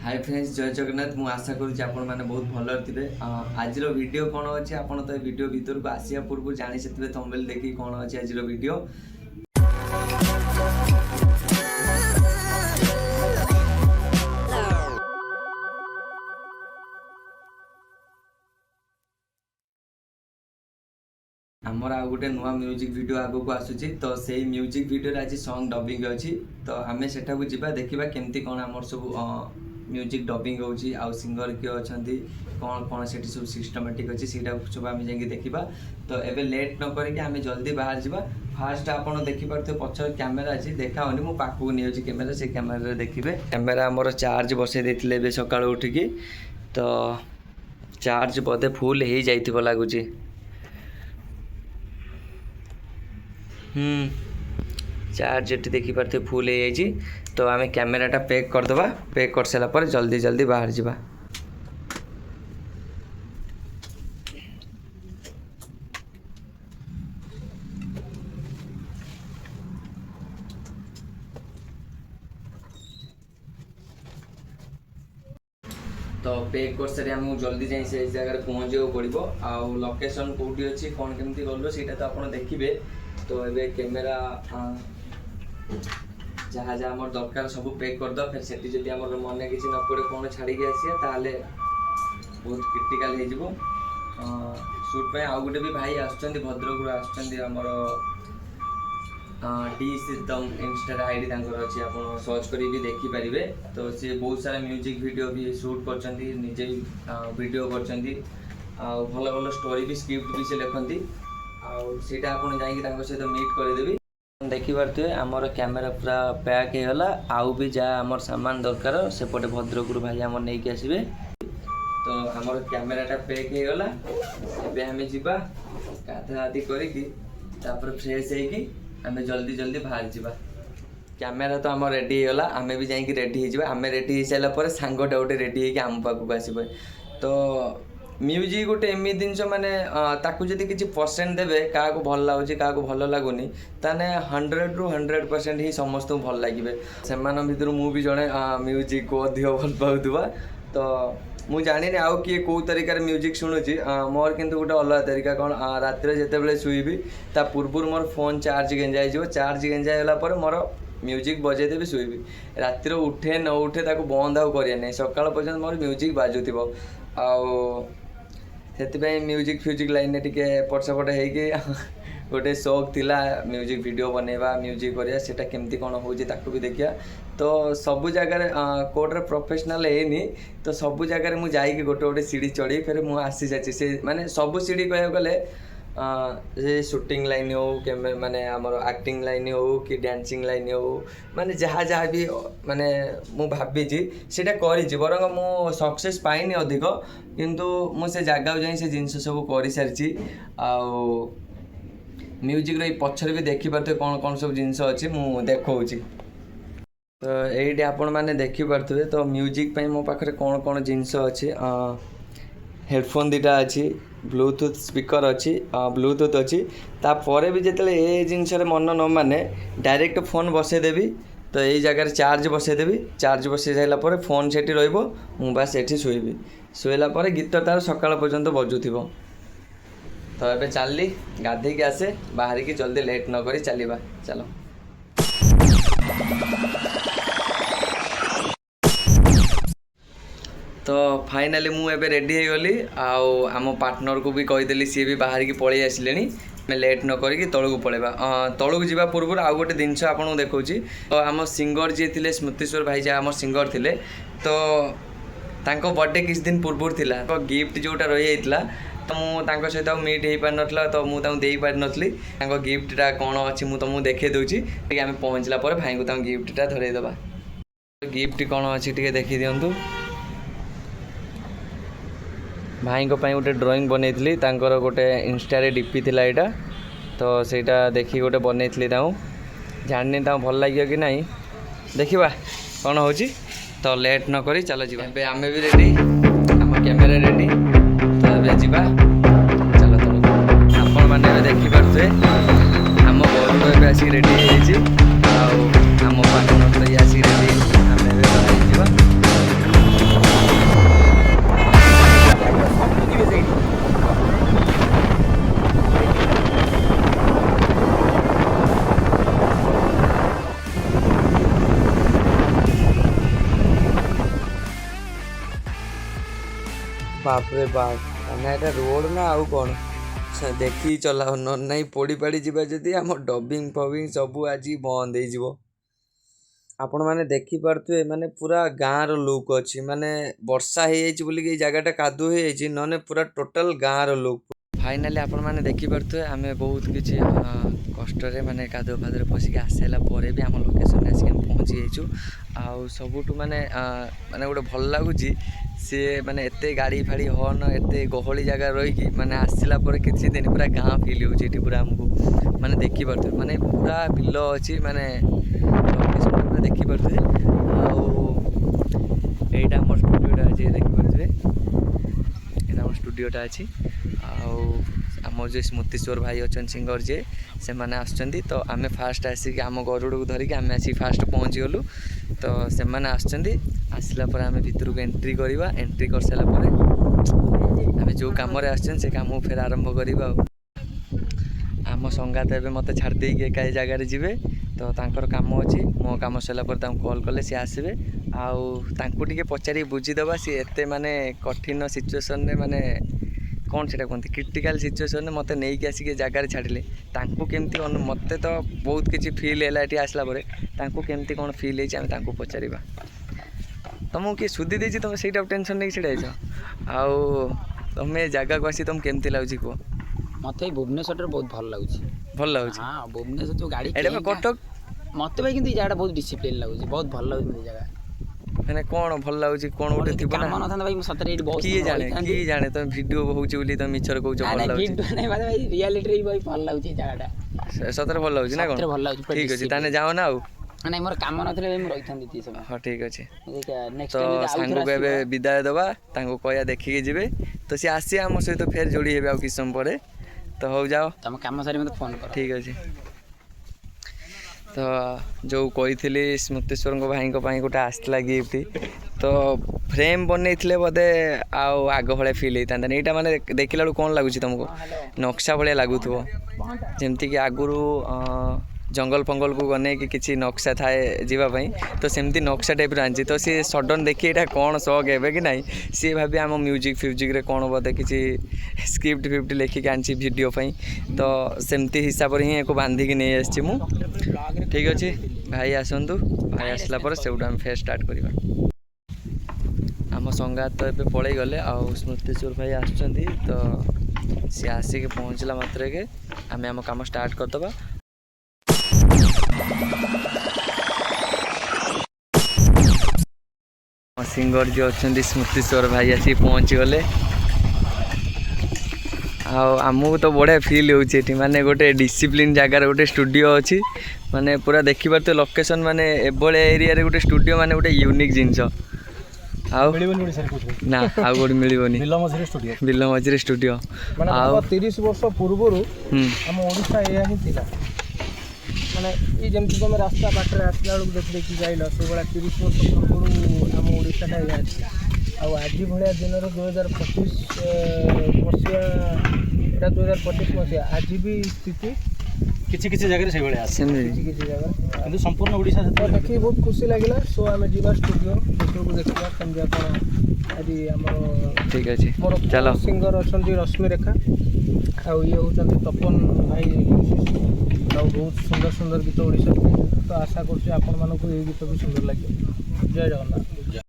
Hi friends जय जगन्नाथ मु आशा करूँ आपण मैंने बहुत भल थे आज वीडियो कौन अच्छे आप तो वीडियो भीतर को आसिया पूर्व जानी से थंबनेल देखी कौन अच्छे आज वीडियो आमर आ गोटे नुआ म्यूजिक वीडियो आगो को आसूची तो से म्यूजिक वीडियो आज सॉन्ग डबिंग अच्छी तो आम सेटा को जीवा देखा केमती कौन आमर सब म्यूजिक डबिंग होची आउ सिंगर किए अच्छा कौन कौन से सब सिस्टमेटिक अच्छी से सब आम जा देखा तो एबे लेट न करके आम जल्दी बाहर जावा फास्ट आप देखिपे पचर कैमेरा अच्छी देखा होनी मो पाखक नहीं कैमेरा से कैमेरा देखिए कैमेरा आमर चार्ज बसई देते सका उठिकी तो चार्ज बोधे फुल हो जा लगुच चार्ज ये देखिपे फुल हो जाए तो आम कैमेराटा पैक करदे पैक कर सारा पर जल्दी जल्दी बाहर जावा तो पैक कर सारी आमको जल्दी जाए से जगह पहुँचा पड़ो आउ लोकेशन कौटी अच्छी कौन केमती गलो सीटा तो आप देखिए तो ये कैमेरा जहाँ जहाँ आम दरकार सब पैक करद फिर से जब आम मन किसी न पड़े कौन छाड़ी आसिया ताले बहुत क्रिटिकाल हो सुट पे आउ गोटे भी भाई आसुच्च भद्रक आसमर डी सिद्धम इंस्टा आईडी अच्छी आप सर्च कर भी देखिपारे तो सी बहुत सारा म्यूजिक वीडियो भी शूट कर निजे वीडियो कर भल भल स्टोरी भी स्क्रिप्ट भी से लिखती आईटा आप सहित मीट करदेवी देखिपे आमर कैमेरा पूरा पैक होगा आउ भी जहाँ आमर सामान दरकार सेपटे भद्रक भाई आम नहीं आसबे तो आमर कैमेराटा पैक होगा एबे आम जा गाधागाधि कर फ्रेश होगी आम जल्दी जल्दी बाहर जावा कैमेरा तो आम रेडी होगा आम भी जाकि रेडी आम रेडी हो सारापर सांगटा गोटे रेडी होगी आम पाखक आसबे तो म्यूजिक गोटे एमती जिनस माने ताकू जदि किसी परसेंट देवे क्या भल लगुच क्या भल लगुनि ताने 100 ରୁ 100% ही समस्त को भल लगे से भर मुझे जड़े म्यूजिक को अधिक भल पाऊा तो मुझे जानी आउ किए कौ तरीकार म्यूजिक शुणुची मोर किंतु गोटे अलग तरीका कौन रात जिते शुईबी ता पूर्व मोर फोन चार्ज गेंजा हो चार्ज गेंजा होगापर मोर म्यूजिक बजेदेवी शुईबी रातिर उठे न उठे ताको बंद आउ करिया नहीं सकाळ पर्यंत मोर म्यूजिक बाजुथिबो आउ से म्यूजिक फ्यूजिक लाइन टी एपट सेपट हो गोटे शौक थिला म्यूजिक वीडियो बनवा म्यूजिक करिया सेटा केमती कौन होची ताकू भी देखिया तो सबु जगह कोड्रे प्रोफेशनल है तो सबु जगह मुझे जाइए गोटे गोटे सीढ़ी चढ़ी फिर मुझे आसी जाची से माने सबु सीढ़ी कह गले से शूटिंग लाइन हो के माने आमर एक्टिंग लाइन हो कि डांसिंग लाइन हो माने जहाँ जहाँ भी माने मु भाभी सेटा करी बरंग मु सक्सेस पाइनी अधिक किंतु मु से जगह जाई से जिनस सब कर सारी आउ म्यूजिक रो पछरे भी देखि पारते कौन कौन सब जिनस अच्छी मु देखौची तो ये आपण मैंने देखिपे तो म्यूजिक पे मो पाखे कौन कौन जिनस अच्छी हेडफोन दुटा अच्छी ब्लूटूथ स्पीकर अच्छी ब्लूटूथ अच्छी तापर भी जिते ये जिनस मन न माने डायरेक्ट फोन बसईदेवी तो यही जगह चार्ज बसईदेवी चार्ज बसई सारापर फोन से बास ये शुईबी शुला गीत तार सकाळ पर्यंत बजुथिबो तो ये चलली गाधे के आसे बाहर की जल्दी लेट न करी चलवा चलो तो फाइनाली मुझे रेडी हो गली आम पार्टनर को भी कहीदेली सी भी बाहर की पलि आसिले लेट न करी तलू पलैबा तलू जा पूर्व आउ गोटे जिनस आपको देखा तो आम सिंगर जी थे स्मृतिश्वर भाई जहाँ आम सिंगर थे तो तांको बर्थडे किसी दिन पूर्व थिला तो गिफ्ट जोटा रही जाता तो मुझे सहित मीट हो पार ना तो मुझे दे पार नी गिफ्टा कौन अच्छी मुझे तुमको देखे दूसरी आम पहुँचला भाई को गिफ्टा धरईदे गिफ्ट कौन अच्छी टे देखी दिंतु भाई को गोटे ड्राइंग बनई गोटे इंस्टा डीपी थिला एटा तो सेटा देखी गोटे बनई जानी भल लगे कि नहीं देखा कौन हो तो लेट न करी चलो जी आम भी रेडी आम कैमेरा रेडी तो ये जा चलो तो आपण मैंने देखिपे आम घर आसिक रेडी आम पार्टनर तो आसिक रेडी आम बापरे बाप ना एटा रोड ना आउ कौन देखी चलाओ न नहीं पोड़ी पाड़ी जीवा जदि आम डबिंग फबिंग सबू आज बंद हो आपण मैंने देखी पारे माने पूरा गाँव लुक अच्छी माने वर्षा हो बोलिक जगह कादु हो ना पूरा टोटल गाँव लुक फाइनाली आपण मैंने देखिपे आम बहुत किसी कष्ट माने कादुआ फादुआ पशिक आसाला भी आम लोकेशन आसिक आम पहुँची जाइचु आउ सबुठू माने माने गोटे भल लगुच सी माने एते गाड़ी फाड़ी हर्न एते गहली जगह रही माने आसला किसी दिन पूरा गाँ फिल होती पूरा आमको माने देखिपे माने पूरा बिल अच्छी माने लोकेशन पूरा देखिपे आईटा आम स्टूडियोटा अच्छे देखिपे यहाँ आम स्टूडियोटा अच्छी आम जो स्मृतिश्वर भाई अच्छा सिंगर जे से मैंने आसुँच तो आम फास्ट आसिक आम गरुड़ को धरिकी आम आसिक फास्ट पहुँची गलु तो से मैंने आसला आम भितर को एंट्री करवा एंट्री कर सारापर आम जो कम से कम फिर आरंभ करवा आम संगात एवं मत छाड़ी एका जगार जी तो तांकर काम अच्छी मो कम सरला कॉल कले सी आसबे आउे पचारि बुझीदबा सी एते माने कठिन सिचुएसन माने कौन से कहते क्रिटिकल सिचुएसन मत नहीं कि आसिक जगार छाड़े केमती मत तो बहुत किसी फिल है ये आसला केमती कौन फिल होम पचार तुमको किए सुधी देती तुम से टेंशन नहीं छड़ा आउ तुम्हें जगह को आसी तुम केमती लगुच कह मत भुवनेश्वर बहुत भल लगुच हाँ भुवनेश्वर जो गाड़ी कटक मत भाई कि जगह बहुत डिसिप्लिन लगुच बहुत भल लगुच जगह मैंने कौन भल लगुच कौन गोटे थी भाई सतरे बहुत किए जाने तुम वीडियो होउची बोली तुम मिछर कहउछ भल लगुच वीडियो नहीं भाई रियलिटी रे भाई भल लगुच जगहटा सतरे भल लगुच ना कोन भल लगुच ठीक अछि ताने जाओ ना नहीं मोर काम नथले मैं रहिथांदी ती समय हां ठीक अछि नेक्स्ट तो सांग को एबे विदाय दबा तांको कहया देखि के जिवे तो से आसी हम सहित फेर जोड़ी हेबे आ किछ समय परे तो हो जाओ तुम काम सारी मते फोन कर ठीक अछि तो जो कही स्मृतिश्वर भाई गोटे आसला गिफ्ट तो फ्रेम बनई बोधे आग भाया फिल होता यहाँ मैंने देखला कौन लगुच तुमको नक्शा भाया लगुथ जमती कि आगुरी जंगल फंगल को गने कि किसी नक्शा थाए जीवाई तो सेमती नक्शा टाइप आनी तो सी सडन देखिए यहाँ कौन शौक है कि ना सी भाभी आम म्यूजिक फ्यूजिक रे कौन बोधे किसी स्क्रिप्ट फिफ्ट लिखिक आनी भिडियो तो सेमती हिसाब से ही बांधिकी नहीं आसी ठीक अच्छे भाई आसतु भाई आसला से आम फेर स्टार्ट करवा आम संगात तो ये पलि गले आउ स्मृतिश्वर भाई आसुँच तो सी आसिक पहुँचला मात्र के आम आम कम स्टार्ट करदे सिंगर जो अच्छा स्मृतिश्वर भाई आसिक पहुँची गले आमको तो बढ़िया फिल होती माने गोटे डिसिप्लिन जगार गोटे स्टूडियो अच्छी माने पूरा देखिपार तो लोकेशन माने एभले एरिया रे गोटे स्टूडियो माने गोटे यूनिक जिनस ना आउ गोटे मिलबनी बिल मझे स्टूडियो माने 30 वर्ष पूर्व हम ओडिशा एया ही थिला माने ई जेमति तुम रास्ता बाटरे आसला बेलू देख देखी जाइल से बड़ा 30 वर्ष पूर्व हम ओडिशा टा एया आज भाया दिन 2025 मसीहा एटा 2025 मसीहा आज भी स्थिति किसी किसी जगह से भाया किसी जगह किंतु संपूर्ण ओडिशा से देखी बहुत खुशी लगिला सो आम जीवा स्टूडियो को देखा समझा कौन आज आम ठीक अच्छे चलो सिंगर अच्छा रश्मि रेखा आउ ये होती तपन भाई बहुत सुंदर सुंदर गीत ओडिशा तो आशा करछी आपण मानको ये गीत भी सुंदर लगे जय जगन्नाथ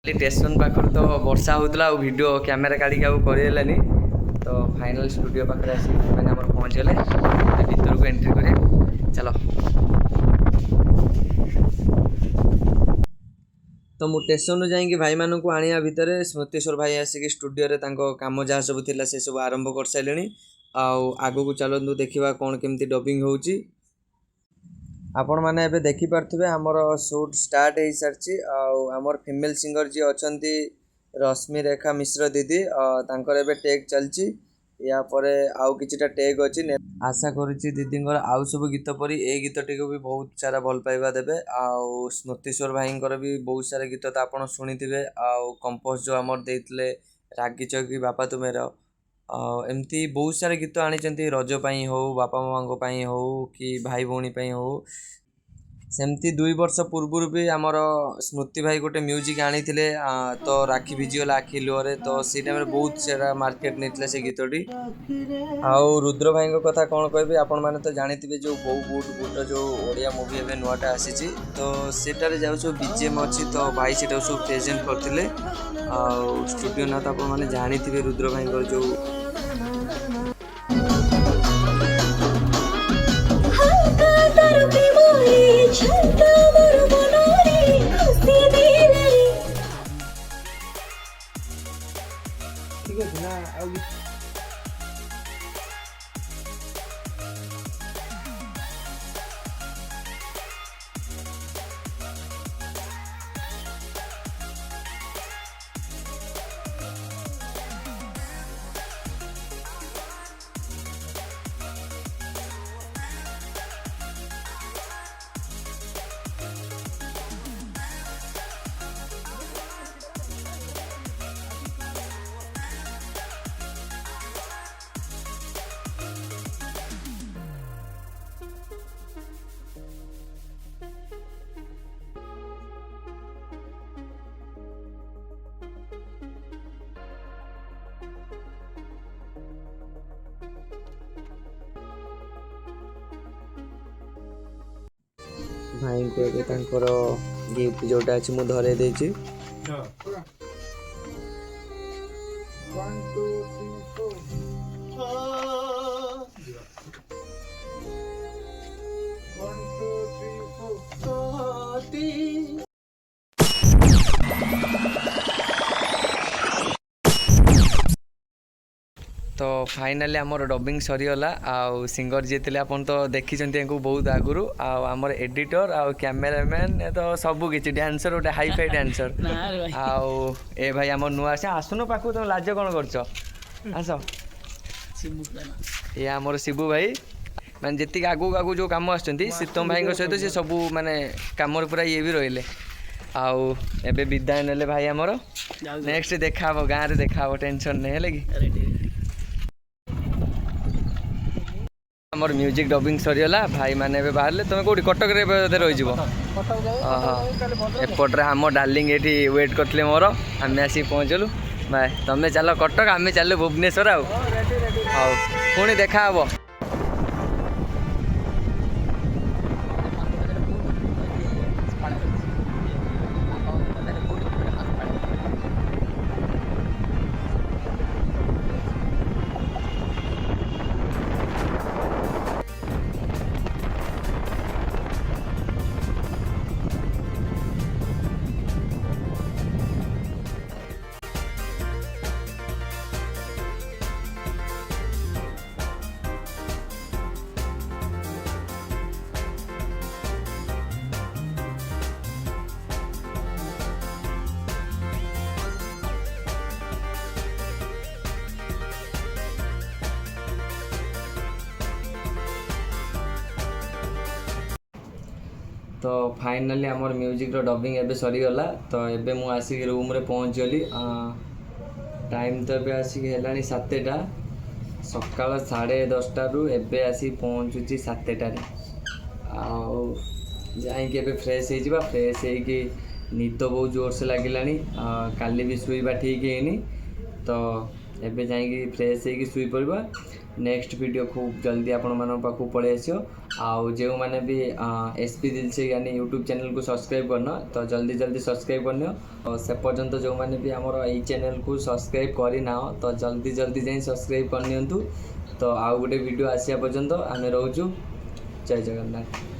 स्टेशन पाखर तो वर्षा होता वीडियो कैमेरा काढ़ी करनी तो फाइनल स्टूडियो पाखे आसी मैंने आम पहुँच गले भीतर को एंट्री करें चलो तो मु स्टेशन जाइए भाई मानू आनिया भितर स्मृतिश्वर भाई आसिक स्टूडियो रे काम जहाँ सब थिला से सब आरंभ कर सारे आगू को चलतु देखा कौन केमती डबिंग होची आपण मैंने एबे देखि पारथुबे हमर शूट स्टार्ट हो सारी आमर फीमेल सिंगर जी अच्छा रश्मि रेखा मिश्र दीदी तांकर एबे टेक चलची या परे आउ किछिटा टेक अछि आशा करूची दीदींकर आउ सब गीत परी ए गीतटी को भी बहुत सारा भल पाइबा देबे आउ स्मृतिश्वर भाईंकर भी बहुत सारा गीत तो आपण सुनिथिबे आउ कंपोज जो हमर देइतले रागी चौकी बापा तुमेर एमती बहुत सारा गीत आनी रज पाई हो बापा मामा पाई हो कि भाई भौणी पाई हो सेमती 2 वर्ष पूर्व भी आमर स्मृति भाई गोटे म्यूजिक आनी तो राखी भिजिगला आखि लुहरे तो से टाइम बहुत सारा मार्केट नहीं से गीतटी आउ रुद्र भाई कथा कौन कह आपण मैंने तो जानी जो बो बुट बुट जो ओडिया मूवी एवं नुआटा आसी तो सेटारे जाऊ सब बीजेएम अच्छी तो भाई से सब प्रेजेंट करते स्टूडियो ना तो आप जानी रुद्र भाई जो ठीक है ना भाई को गिफ्ट जोटा अच्छी मुझे धरे देछि तो फाइनाली आमर डबिंग सरीगला आउ सिंगर जी थे आप तो देखी बहुत आगुरी आमर एडिटर आउ कैमेरामैन तो सबू किसी डांसर गोटे हाई फाई डांसर आउ ए भाई आम नुआ से आसुन पाख तुम लाज कौन कर आस ये आमर शिबू भाई माने जी आगू आगू जो कम आसम भाई सहित सी सब माने कम पूरा ये भी रहिले आउ एबे विदाय नेले भाई आमर नेक्स्ट देखा गाँव में देखा टेंशन नहीं है कि आमर म्यूजिक डबिंग सरीगला भाई मैंने बाहर तुम कौटी कटक रही एपट्रे आम डार्लिंग ये वेट करते मोर आम आसिक पहुँचलु भाई तुम चल कटक आम चलु भुवनेश्वर आउ पुणी देखा हे तो फाइनाली आमर म्यूजिक डबिंग एबे सरीगला तो एबे मु आसिक रूम रे पहुँचली टाइम तो एबे आसिक हेलानी 7टा सकाल 10:30 रु एबे आसी पहुँचुची 7टा आउ जाइए एबे फ्रेश हो फ्रेश होगी निद बहुत जोर से लगिलानी काली भी शुवा ठीक है तो एबे जाइए फ्रेश होगी शुई पड़वा नेक्स्ट वीडियो खूब जल्दी आपण मान पाखु पड़े आसो आउ जो मैंने भी एसपी दिल से यानी यूट्यूब चैनल को सब्सक्राइब करना तो जल्दी जल्दी सब्सक्राइब करना और से पर्यंत जो मैंने भी आमर ये चैनल को सब्सक्राइब करना तो जल्दी जल्दी जाए सब्सक्राइब करनी तो आउ गोटे वीडियो आसिया पर्यंत आम रोचु जय जगन्नाथ।